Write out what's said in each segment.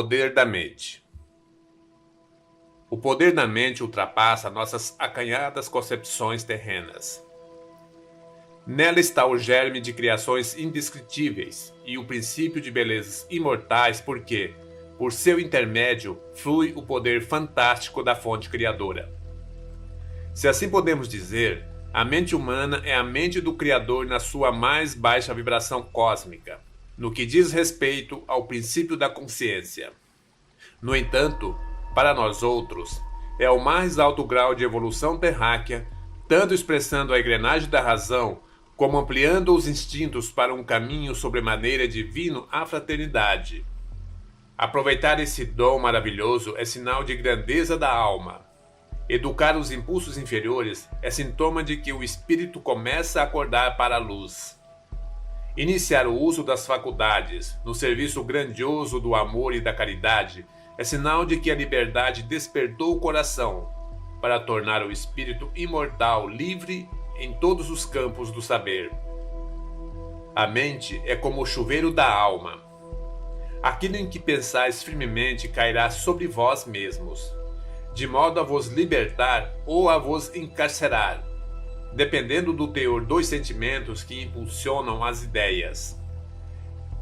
poder da mente. O poder da mente ultrapassa nossas acanhadas concepções terrenas. Nela está o germe de criações indescritíveis e o princípio de belezas imortais porque, por seu intermédio, flui o poder fantástico da fonte criadora. Se assim podemos dizer, a mente humana é a mente do Criador na sua mais baixa vibração cósmica, no que diz respeito ao princípio da consciência. No entanto, para nós outros, é o mais alto grau de evolução terráquea, tanto expressando a engrenagem da razão, como ampliando os instintos para um caminho sobremaneira divino à fraternidade. Aproveitar esse dom maravilhoso é sinal de grandeza da alma. Educar os impulsos inferiores é sintoma de que o espírito começa a acordar para a luz. Iniciar o uso das faculdades no serviço grandioso do amor e da caridade é sinal de que a liberdade despertou o coração para tornar o espírito imortal livre em todos os campos do saber. A mente é como o chuveiro da alma. Aquilo em que pensais firmemente cairá sobre vós mesmos, de modo a vos libertar ou a vos encarcerar, dependendo do teor dos sentimentos que impulsionam as ideias.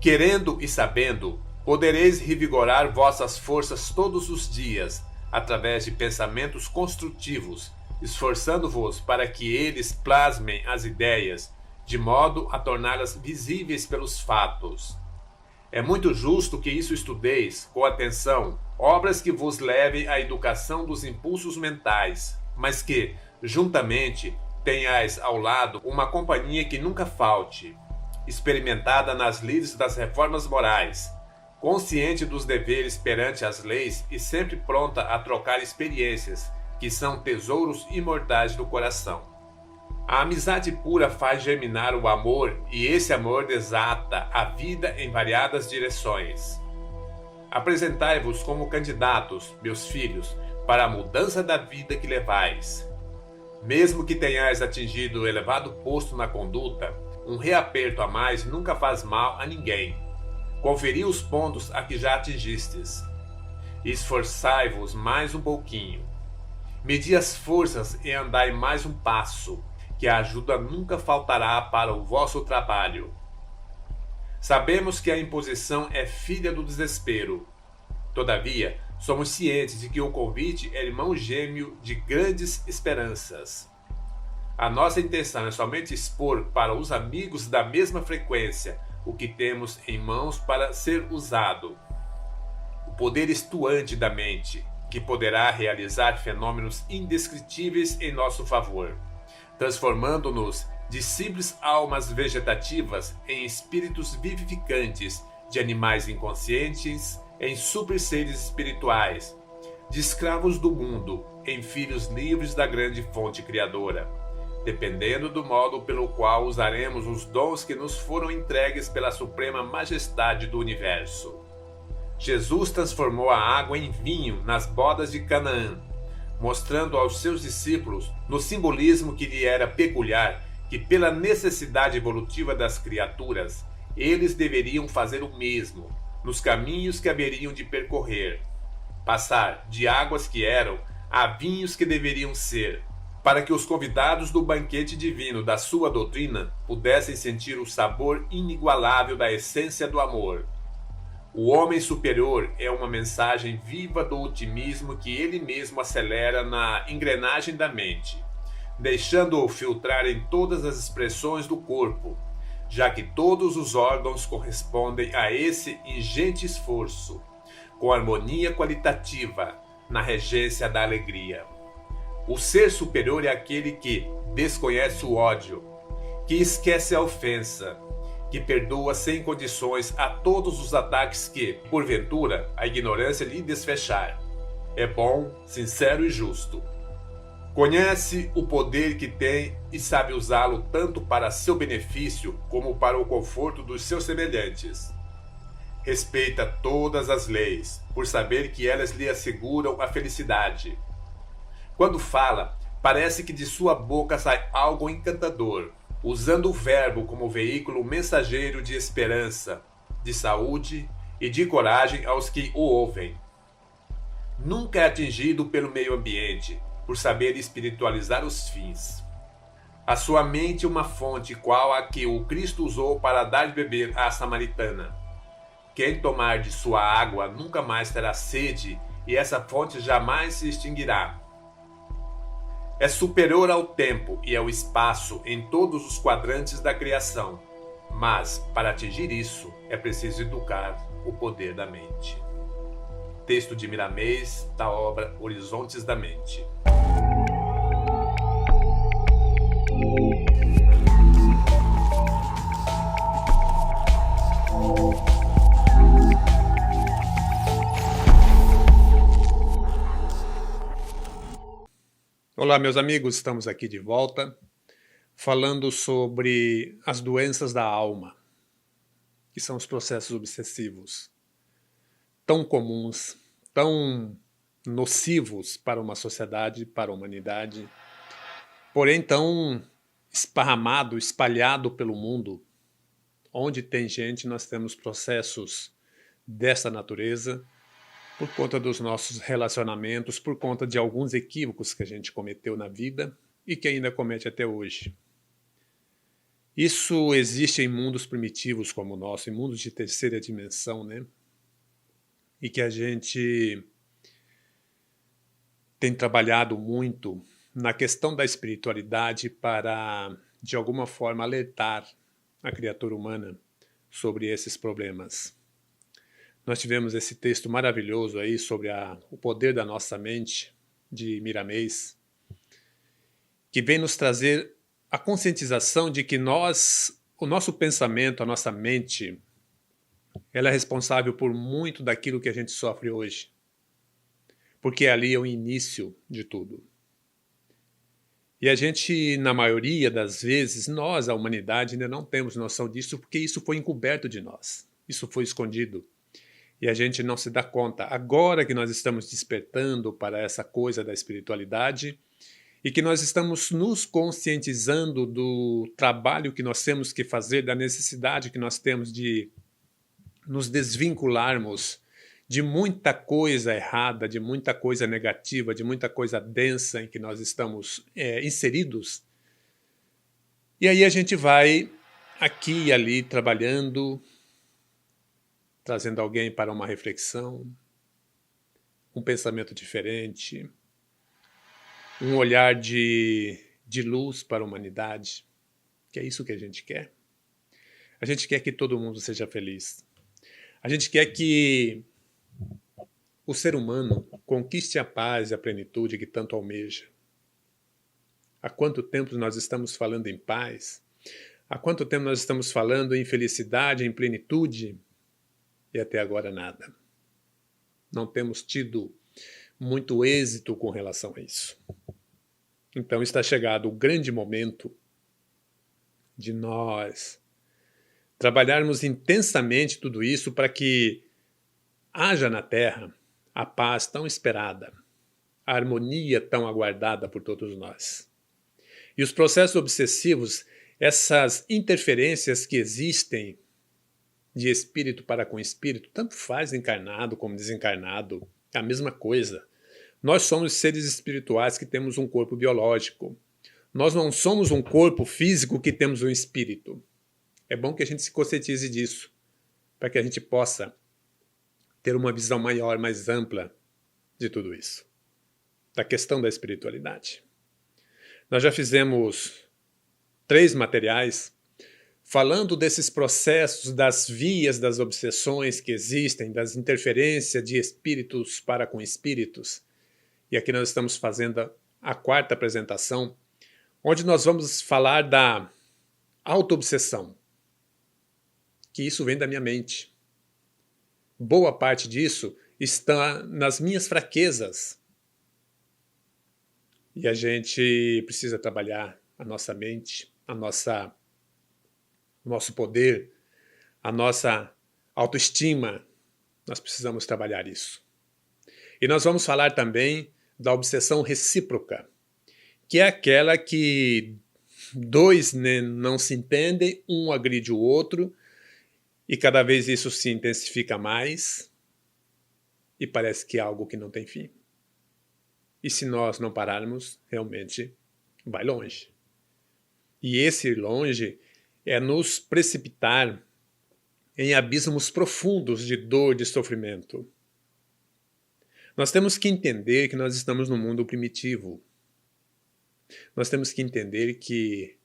Querendo e sabendo, podereis revigorar vossas forças todos os dias, através de pensamentos construtivos, esforçando-vos para que eles plasmem as ideias, de modo a torná-las visíveis pelos fatos. É muito justo que isso estudeis, com atenção, obras que vos levem à educação dos impulsos mentais, mas que, juntamente, tenhais ao lado uma companhia que nunca falte, experimentada nas lides das reformas morais, consciente dos deveres perante as leis e sempre pronta a trocar experiências, que são tesouros imortais do coração. A amizade pura faz germinar o amor e esse amor desata a vida em variadas direções. Apresentai-vos como candidatos, meus filhos, para a mudança da vida que levais. Mesmo que tenhais atingido o elevado posto na conduta, um reaperto a mais nunca faz mal a ninguém. Conferi os pontos a que já atingistes. Esforçai-vos mais um pouquinho. Medi as forças e andai mais um passo, que a ajuda nunca faltará para o vosso trabalho. Sabemos que a imposição é filha do desespero. Todavia, somos cientes de que o convite é irmão gêmeo de grandes esperanças. A nossa intenção é somente expor para os amigos da mesma frequência o que temos em mãos para ser usado. O poder estuante da mente, que poderá realizar fenômenos indescritíveis em nosso favor, transformando-nos de simples almas vegetativas em espíritos vivificantes, de animais inconscientes em super-seres espirituais, de escravos do mundo em filhos livres da grande fonte criadora, dependendo do modo pelo qual usaremos os dons que nos foram entregues pela suprema majestade do universo. Jesus transformou a água em vinho nas bodas de Canaã, mostrando aos seus discípulos, no simbolismo que lhe era peculiar, que pela necessidade evolutiva das criaturas, eles deveriam fazer o mesmo, nos caminhos que haveriam de percorrer, passar de águas que eram a vinhos que deveriam ser, para que os convidados do banquete divino da sua doutrina pudessem sentir o sabor inigualável da essência do amor. O homem superior é uma mensagem viva do otimismo que ele mesmo acelera na engrenagem da mente, deixando-o filtrar em todas as expressões do corpo, já que todos os órgãos correspondem a esse ingente esforço, com harmonia qualitativa na regência da alegria. O ser superior é aquele que desconhece o ódio, que esquece a ofensa, que perdoa sem condições a todos os ataques que, porventura, a ignorância lhe desfechar. É bom, sincero e justo. Conhece o poder que tem e sabe usá-lo tanto para seu benefício como para o conforto dos seus semelhantes. Respeita todas as leis, por saber que elas lhe asseguram a felicidade. Quando fala, parece que de sua boca sai algo encantador, usando o verbo como veículo mensageiro de esperança, de saúde e de coragem aos que o ouvem. Nunca é atingido pelo meio ambiente, por saber espiritualizar os fins. A sua mente uma fonte qual a que o Cristo usou para dar de beber à samaritana. Quem tomar de sua água nunca mais terá sede, e essa fonte jamais se extinguirá. É superior ao tempo e ao espaço em todos os quadrantes da criação, mas, para atingir isso, é preciso educar o poder da mente. Texto de Miramês, da obra Horizontes da Mente. Olá, meus amigos, estamos aqui de volta, falando sobre as doenças da alma, que são os processos obsessivos, tão comuns, tão nocivos para uma sociedade, para a humanidade, porém tão esparramado, espalhado pelo mundo. Onde tem gente, nós temos processos dessa natureza, por conta dos nossos relacionamentos, por conta de alguns equívocos que a gente cometeu na vida e que ainda comete até hoje. Isso existe em mundos primitivos como o nosso, em mundos de terceira dimensão, né? E que a gente tem trabalhado muito na questão da espiritualidade para, de alguma forma, alertar a criatura humana sobre esses problemas. Nós tivemos esse texto maravilhoso aí sobre o poder da nossa mente, de Miramês, que vem nos trazer a conscientização de que o nosso pensamento, a nossa mente, ela é responsável por muito daquilo que a gente sofre hoje. Porque ali é o início de tudo. E a gente, na maioria das vezes, nós, a humanidade, ainda não temos noção disso, porque isso foi encoberto de nós. Isso foi escondido. E a gente não se dá conta. Agora que nós estamos despertando para essa coisa da espiritualidade e que nós estamos nos conscientizando do trabalho que nós temos que fazer, da necessidade que nós temos de nos desvincularmos de muita coisa errada, de muita coisa negativa, de muita coisa densa em que nós estamos inseridos. E aí a gente vai aqui e ali trabalhando, trazendo alguém para uma reflexão, um pensamento diferente, um olhar de luz para a humanidade, que é isso que a gente quer. A gente quer que todo mundo seja feliz. A gente quer que o ser humano conquiste a paz e a plenitude que tanto almeja. Há quanto tempo nós estamos falando em paz? Há quanto tempo nós estamos falando em felicidade, em plenitude? E até agora nada. Não temos tido muito êxito com relação a isso. Então está chegado o grande momento de nós trabalharmos intensamente tudo isso para que haja na Terra a paz tão esperada, a harmonia tão aguardada por todos nós. E os processos obsessivos, essas interferências que existem de espírito para com espírito, tanto faz encarnado como desencarnado, é a mesma coisa. Nós somos seres espirituais que temos um corpo biológico. Nós não somos um corpo físico que temos um espírito. É bom que a gente se conscientize disso, para que a gente possa ter uma visão maior, mais ampla de tudo isso, da questão da espiritualidade. Nós já fizemos 3 materiais falando desses processos, das vias das obsessões que existem, das interferências de espíritos para com espíritos. E aqui nós estamos fazendo a 4ª apresentação, onde nós vamos falar da autoobsessão, que isso vem da minha mente. Boa parte disso está nas minhas fraquezas. E a gente precisa trabalhar a nossa mente, o nosso poder, a nossa autoestima. Nós precisamos trabalhar isso. E nós vamos falar também da obsessão recíproca, que é aquela que 2 não se entendem, um agride o outro, E cada vez isso se intensifica mais e parece que é algo que não tem fim. E se nós não pararmos, realmente vai longe. E esse ir longe é nos precipitar em abismos profundos de dor, de sofrimento. Nós temos que entender que nós estamos num mundo primitivo. Nós temos que entender que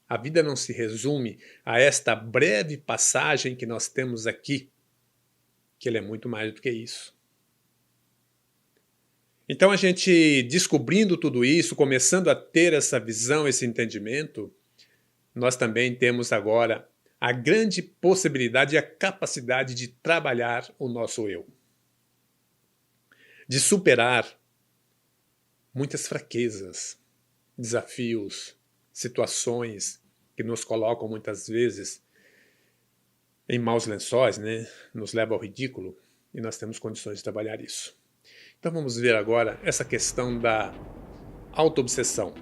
a vida não se resume a esta breve passagem que nós temos aqui, que ele é muito mais do que isso. Então a gente, descobrindo tudo isso, começando a ter essa visão, esse entendimento, nós também temos agora a grande possibilidade e a capacidade de trabalhar o nosso eu. De superar muitas fraquezas, desafios, situações que nos colocam muitas vezes em maus lençóis, né? Nos leva ao ridículo e nós temos condições de trabalhar isso. Então vamos ver agora essa questão da autoobsessão.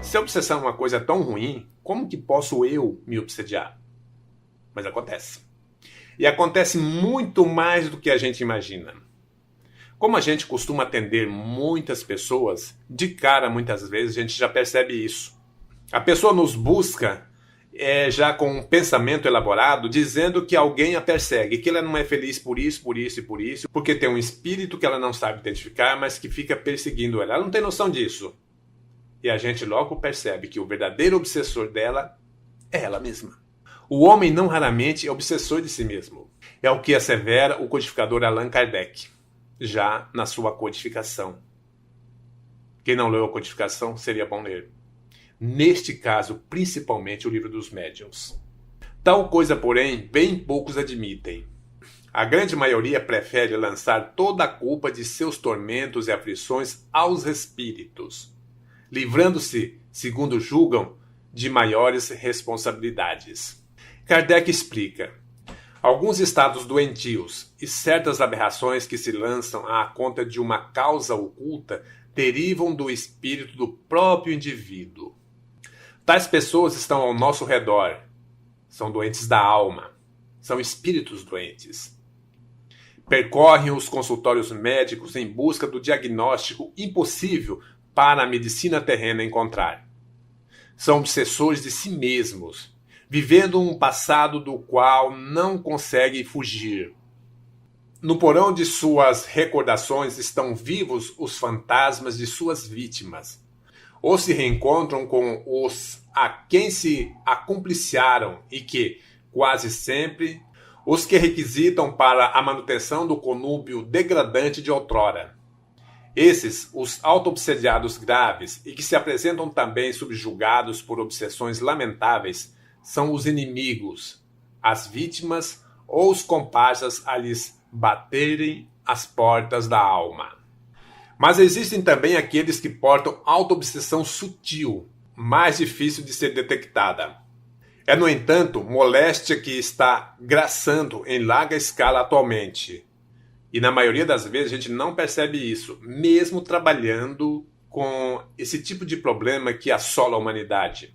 Se a obsessão é uma coisa tão ruim, como que posso eu me obsediar? Mas acontece. E acontece muito mais do que a gente imagina. Como a gente costuma atender muitas pessoas, de cara muitas vezes a gente já percebe isso. A pessoa nos busca já com um pensamento elaborado, dizendo que alguém a persegue, que ela não é feliz por isso, por isso e por isso, porque tem um espírito que ela não sabe identificar, mas que fica perseguindo ela. Ela não tem noção disso. E a gente logo percebe que o verdadeiro obsessor dela é ela mesma. O homem não raramente é obsessor de si mesmo. É o que assevera o codificador Allan Kardec, já na sua codificação. Quem não leu a codificação, seria bom ler. Neste caso, principalmente o livro dos médiuns. Tal coisa, porém, bem poucos admitem. A grande maioria prefere lançar toda a culpa de seus tormentos e aflições aos espíritos, livrando-se, segundo julgam, de maiores responsabilidades. Kardec explica: alguns estados doentios e certas aberrações que se lançam à conta de uma causa oculta derivam do espírito do próprio indivíduo. Tais pessoas estão ao nosso redor. São doentes da alma. São espíritos doentes. Percorrem os consultórios médicos em busca do diagnóstico impossível para a medicina terrena encontrar. São obsessores de si mesmos, vivendo um passado do qual não conseguem fugir. No porão de suas recordações estão vivos os fantasmas de suas vítimas, ou se reencontram com os a quem se acumpliciaram e que, quase sempre, os que requisitam para a manutenção do conúbio degradante de outrora. Esses, os auto-obsediados graves e que se apresentam também subjugados por obsessões lamentáveis, são os inimigos, as vítimas ou os comparsas a lhes baterem as portas da alma. Mas existem também aqueles que portam auto-obsessão sutil, mais difícil de ser detectada. É, no entanto, moléstia que está graçando em larga escala atualmente. E na maioria das vezes a gente não percebe isso, mesmo trabalhando com esse tipo de problema que assola a humanidade.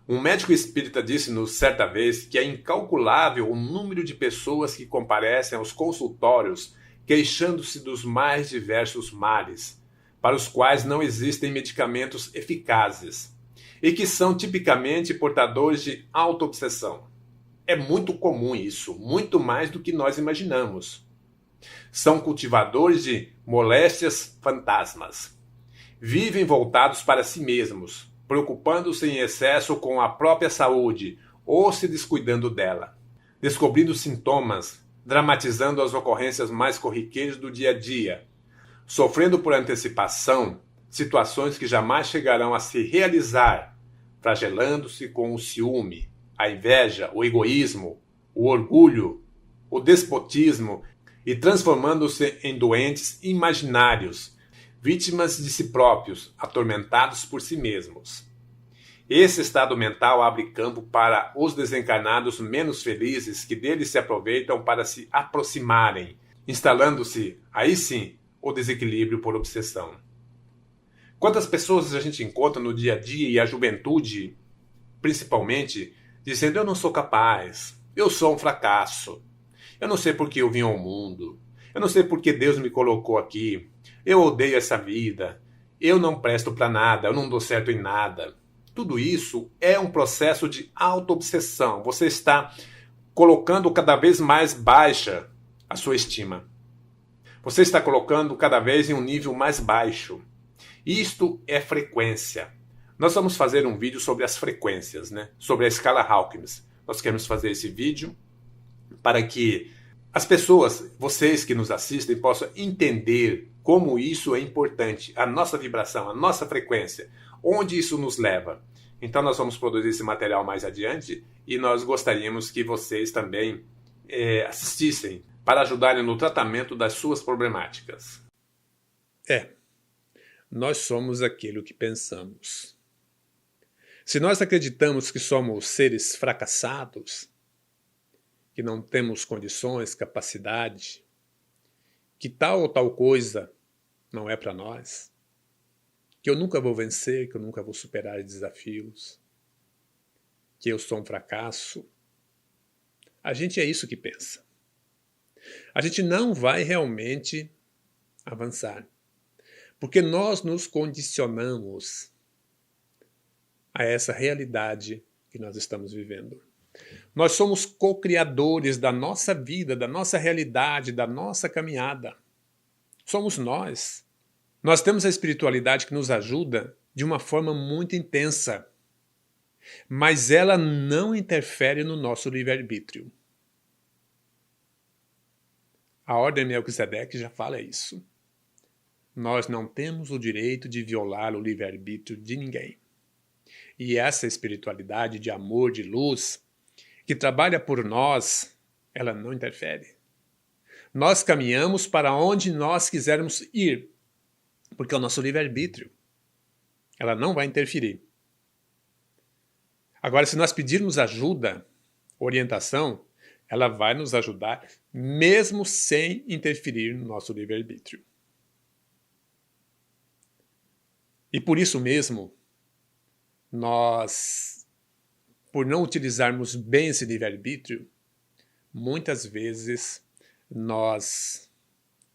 Um médico espírita disse-nos certa vez que é incalculável o número de pessoas que comparecem aos consultórios queixando-se dos mais diversos males, para os quais não existem medicamentos eficazes, e que são tipicamente portadores de auto-obsessão. É muito comum isso, muito mais do que nós imaginamos. São cultivadores de moléstias fantasmas. Vivem voltados para si mesmos, preocupando-se em excesso com a própria saúde ou se descuidando dela, descobrindo sintomas, dramatizando as ocorrências mais corriqueiras do dia a dia, sofrendo por antecipação situações que jamais chegarão a se realizar, flagelando-se com o ciúme, a inveja, o egoísmo, o orgulho, o despotismo e transformando-se em doentes imaginários, vítimas de si próprios, atormentados por si mesmos. Esse estado mental abre campo para os desencarnados menos felizes que dele se aproveitam para se aproximarem, instalando-se, aí sim, o desequilíbrio por obsessão. Quantas pessoas a gente encontra no dia a dia, e a juventude, principalmente, dizendo: eu não sou capaz, eu sou um fracasso, eu não sei por que eu vim ao mundo, eu não sei por que Deus me colocou aqui, eu odeio essa vida, eu não presto para nada, eu não dou certo em nada. Tudo isso é um processo de auto-obsessão. Você está colocando cada vez mais baixa a sua estima. Você está colocando cada vez em um nível mais baixo. Isto é frequência. Nós vamos fazer um vídeo sobre as frequências, né? Sobre a escala Hawkins. Nós queremos fazer esse vídeo para que as pessoas, vocês que nos assistem, possam entender como isso é importante, a nossa vibração, a nossa frequência, onde isso nos leva. Então nós vamos produzir esse material mais adiante e nós gostaríamos que vocês também assistissem para ajudarem no tratamento das suas problemáticas. Nós somos aquilo que pensamos. Se nós acreditamos que somos seres fracassados, que não temos condições, capacidade, que tal ou tal coisa não é para nós, que eu nunca vou vencer, que eu nunca vou superar desafios, que eu sou um fracasso, a gente é isso que pensa. A gente não vai realmente avançar, porque nós nos condicionamos a essa realidade que nós estamos vivendo. Nós somos co-criadores da nossa vida, da nossa realidade, da nossa caminhada. Somos nós. Nós temos a espiritualidade que nos ajuda de uma forma muito intensa, mas ela não interfere no nosso livre-arbítrio. A Ordem Melquisedeque já fala isso. Nós não temos o direito de violar o livre-arbítrio de ninguém. E essa espiritualidade de amor, de luz, que trabalha por nós, ela não interfere. Nós caminhamos para onde nós quisermos ir, porque é o nosso livre-arbítrio. Ela não vai interferir. Agora, se nós pedirmos ajuda, orientação, ela vai nos ajudar, mesmo sem interferir no nosso livre-arbítrio. E por isso mesmo, nós, por não utilizarmos bem esse livre-arbítrio, muitas vezes nós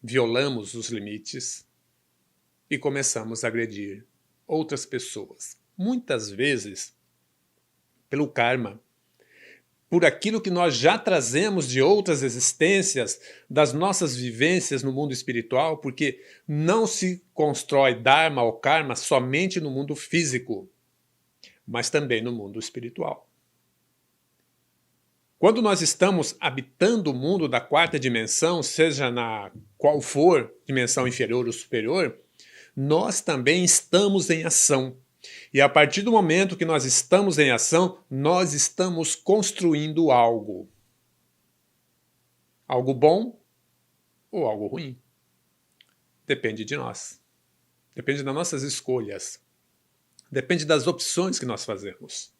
violamos os limites e começamos a agredir outras pessoas. Muitas vezes pelo karma, por aquilo que nós já trazemos de outras existências, das nossas vivências no mundo espiritual, porque não se constrói Dharma ou Karma somente no mundo físico, mas também no mundo espiritual. Quando nós estamos habitando o mundo da quarta dimensão, seja na qual for, dimensão inferior ou superior, nós também estamos em ação. E a partir do momento que nós estamos em ação, nós estamos construindo algo. Algo bom ou algo ruim. Depende de nós. Depende das nossas escolhas. Depende das opções que nós fazemos.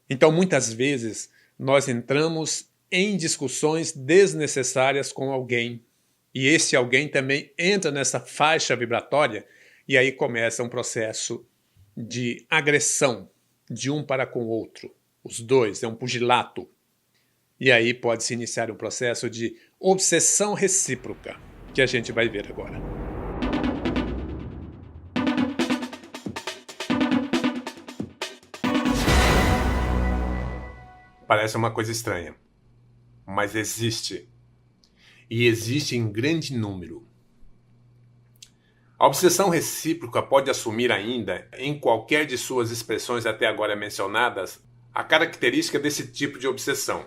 Então, muitas vezes, nós entramos em discussões desnecessárias com alguém. E esse alguém também entra nessa faixa vibratória e aí começa um processo de agressão de um para com o outro. Os dois, é um pugilato. E aí pode-se iniciar um processo de obsessão recíproca, que a gente vai ver agora. Parece uma coisa estranha, mas existe. E existe em grande número. A obsessão recíproca pode assumir ainda, em qualquer de suas expressões até agora mencionadas, a característica desse tipo de obsessão.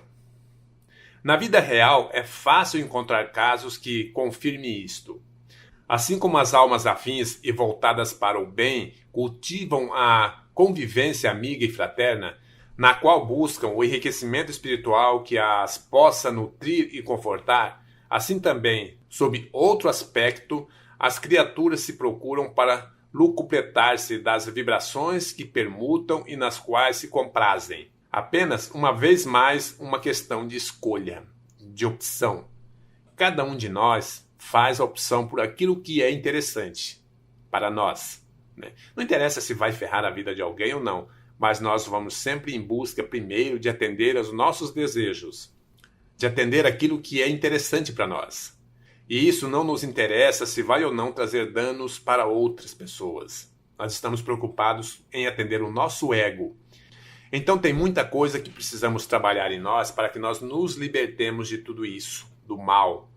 Na vida real, é fácil encontrar casos que confirmem isto. Assim como as almas afins e voltadas para o bem cultivam a convivência amiga e fraterna, na qual buscam o enriquecimento espiritual que as possa nutrir e confortar, assim também, sob outro aspecto, as criaturas se procuram para lucupletar-se das vibrações que permutam e nas quais se comprazem. Apenas, uma vez mais, uma questão de escolha, de opção. Cada um de nós faz a opção por aquilo que é interessante. para nós, né? Não interessa se vai ferrar a vida de alguém ou não, mas nós vamos sempre em busca, primeiro, de atender aos nossos desejos, de atender aquilo que é interessante para nós. E isso não nos interessa se vai ou não trazer danos para outras pessoas. Nós estamos preocupados em atender o nosso ego. Então tem muita coisa que precisamos trabalhar em nós para que nós nos libertemos de tudo isso, do mal,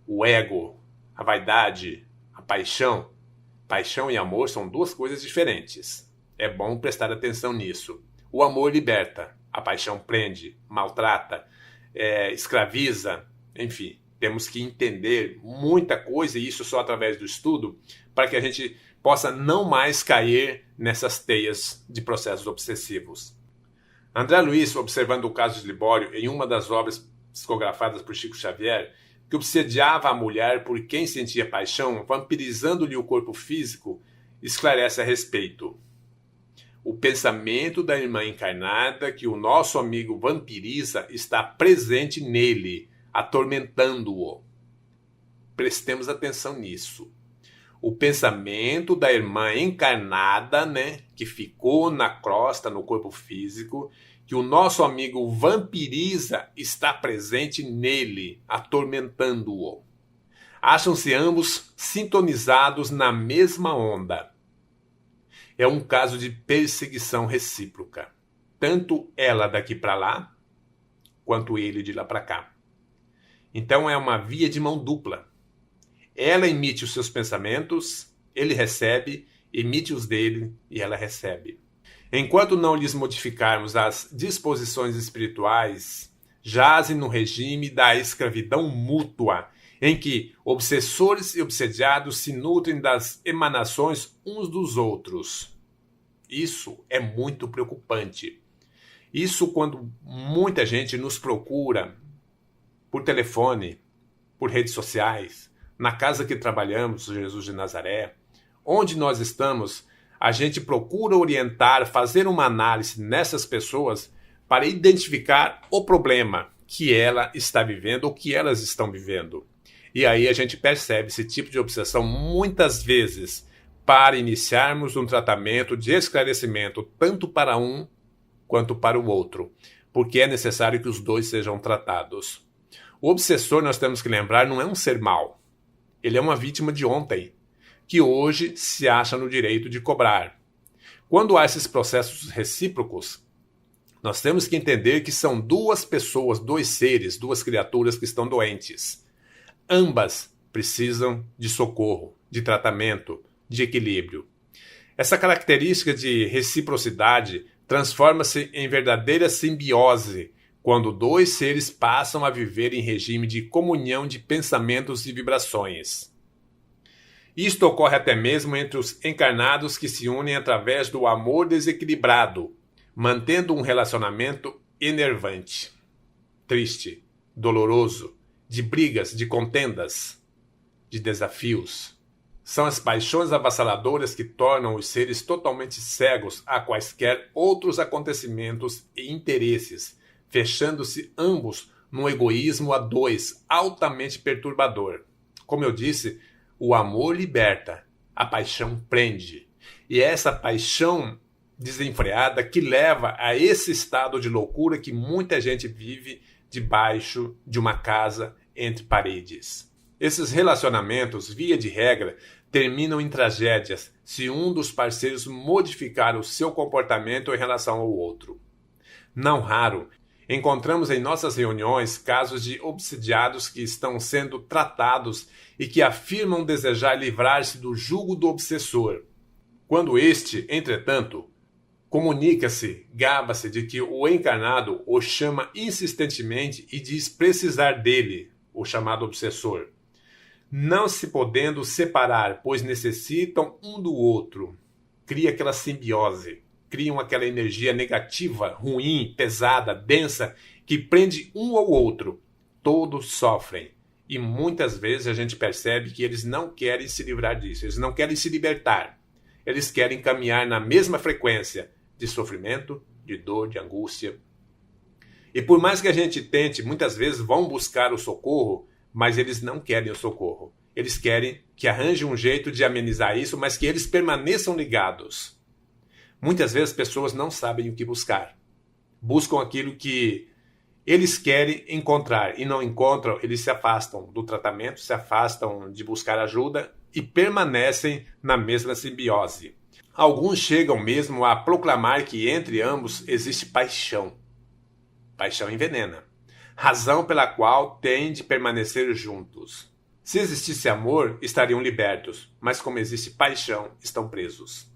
o ego, a vaidade, a paixão. Paixão e amor são duas coisas diferentes. É bom prestar atenção nisso. O amor liberta, a paixão prende, maltrata, escraviza, enfim. Temos que entender muita coisa, e isso só através do estudo, para que a gente possa não mais cair nessas teias de processos obsessivos. André Luiz, observando o caso de Libório em uma das obras psicografadas por Chico Xavier, que obsediava a mulher por quem sentia paixão, vampirizando-lhe o corpo físico, esclarece a respeito. O pensamento da irmã encarnada que o nosso amigo vampiriza está presente nele, atormentando-o. Prestemos atenção nisso. O pensamento da irmã encarnada, que ficou na crosta, no corpo físico, que o nosso amigo vampiriza, está presente nele, atormentando-o. Acham-se ambos sintonizados na mesma onda. É um caso de perseguição recíproca. Tanto ela daqui para lá, quanto ele de lá para cá. Então é uma via de mão dupla. Ela emite os seus pensamentos, ele recebe, emite os dele e ela recebe. Enquanto não lhes modificarmos as disposições espirituais, jazem no regime da escravidão mútua, em que obsessores e obsediados se nutrem das emanações uns dos outros. Isso é muito preocupante. Isso quando muita gente nos procura por telefone, por redes sociais, na casa que trabalhamos, Jesus de Nazaré, onde nós estamos, a gente procura orientar, fazer uma análise nessas pessoas para identificar o problema que ela está vivendo ou que elas estão vivendo. E aí a gente percebe esse tipo de obsessão muitas vezes para iniciarmos um tratamento de esclarecimento tanto para um quanto para o outro, porque é necessário que os dois sejam tratados. O obsessor, nós temos que lembrar, não é um ser mau. Ele é uma vítima de ontem, que hoje se acha no direito de cobrar. Quando há esses processos recíprocos, nós temos que entender que são duas pessoas, dois seres, duas criaturas que estão doentes. Ambas precisam de socorro, de tratamento, de equilíbrio. Essa característica de reciprocidade transforma-se em verdadeira simbiose quando dois seres passam a viver em regime de comunhão de pensamentos e vibrações. Isto ocorre até mesmo entre os encarnados que se unem através do amor desequilibrado, mantendo um relacionamento enervante, triste, doloroso, de brigas, de contendas, de desafios. São as paixões avassaladoras que tornam os seres totalmente cegos a quaisquer outros acontecimentos e interesses, fechando-se ambos num egoísmo a dois altamente perturbador. Como eu disse, o amor liberta, a paixão prende. E é essa paixão desenfreada que leva a esse estado de loucura que muita gente vive debaixo de uma casa entre paredes. Esses relacionamentos, via de regra, terminam em tragédias se um dos parceiros modificar o seu comportamento em relação ao outro. Não raro, encontramos em nossas reuniões casos de obsediados que estão sendo tratados e que afirmam desejar livrar-se do jugo do obsessor. Quando este, entretanto, comunica-se, gaba-se de que o encarnado o chama insistentemente e diz precisar dele, o chamado obsessor, não se podendo separar, pois necessitam um do outro. Cria aquela simbiose, criam aquela energia negativa, ruim, pesada, densa, que prende um ao outro. Todos sofrem. E muitas vezes a gente percebe que eles não querem se livrar disso, eles não querem se libertar. Eles querem caminhar na mesma frequência de sofrimento, de dor, de angústia. E por mais que a gente tente, muitas vezes vão buscar o socorro, mas eles não querem o socorro. Eles querem que arranje um jeito de amenizar isso, mas que eles permaneçam ligados. Muitas vezes as pessoas não sabem o que buscar. Buscam aquilo que eles querem encontrar e não encontram, eles se afastam do tratamento, se afastam de buscar ajuda e permanecem na mesma simbiose. Alguns chegam mesmo a proclamar que entre ambos existe paixão. Paixão envenena. Razão pela qual têm de permanecer juntos. Se existisse amor, estariam libertos, mas como existe paixão, estão presos.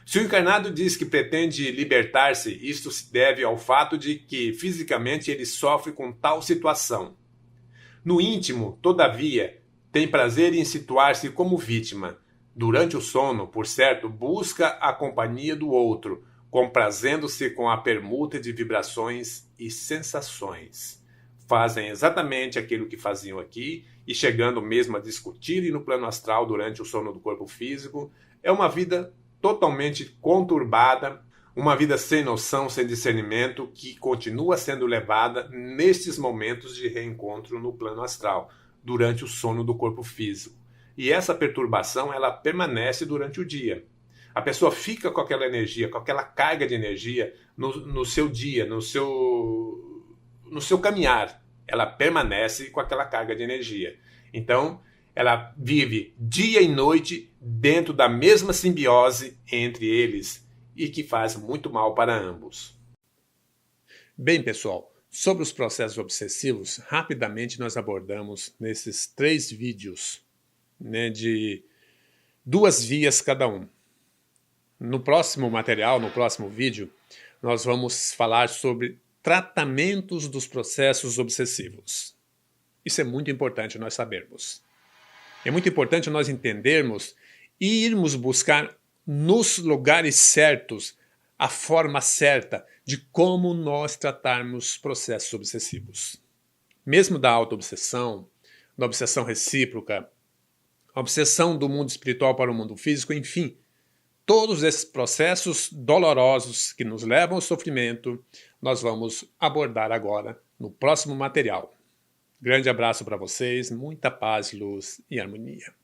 Se o encarnado diz que pretende libertar-se, isto se deve ao fato de que fisicamente ele sofre com tal situação. No íntimo, todavia, tem prazer em situar-se como vítima. Durante o sono, por certo, busca a companhia do outro, comprazendo-se com a permuta de vibrações e sensações. Fazem exatamente aquilo que faziam aqui e chegando mesmo a discutirem no plano astral durante o sono do corpo físico. É uma vida totalmente conturbada, uma vida sem noção, sem discernimento, que continua sendo levada nestes momentos de reencontro no plano astral, durante o sono do corpo físico. E essa perturbação, ela permanece durante o dia. A pessoa fica com aquela energia, com aquela carga de energia no seu dia, no seu caminhar. Ela permanece com aquela carga de energia. Então, ela vive dia e noite dentro da mesma simbiose entre eles e que faz muito mal para ambos. Bem, pessoal, sobre os processos obsessivos, rapidamente nós abordamos nesses 3 vídeos, de 2 vias cada um. No próximo material, no próximo vídeo, nós vamos falar sobre tratamentos dos processos obsessivos. Isso é muito importante nós sabermos. É muito importante nós entendermos e irmos buscar nos lugares certos a forma certa de como nós tratarmos processos obsessivos. Mesmo da autoobsessão, da obsessão recíproca, a obsessão do mundo espiritual para o mundo físico, enfim, todos esses processos dolorosos que nos levam ao sofrimento, nós vamos abordar agora no próximo material. Grande abraço para vocês, muita paz, luz e harmonia.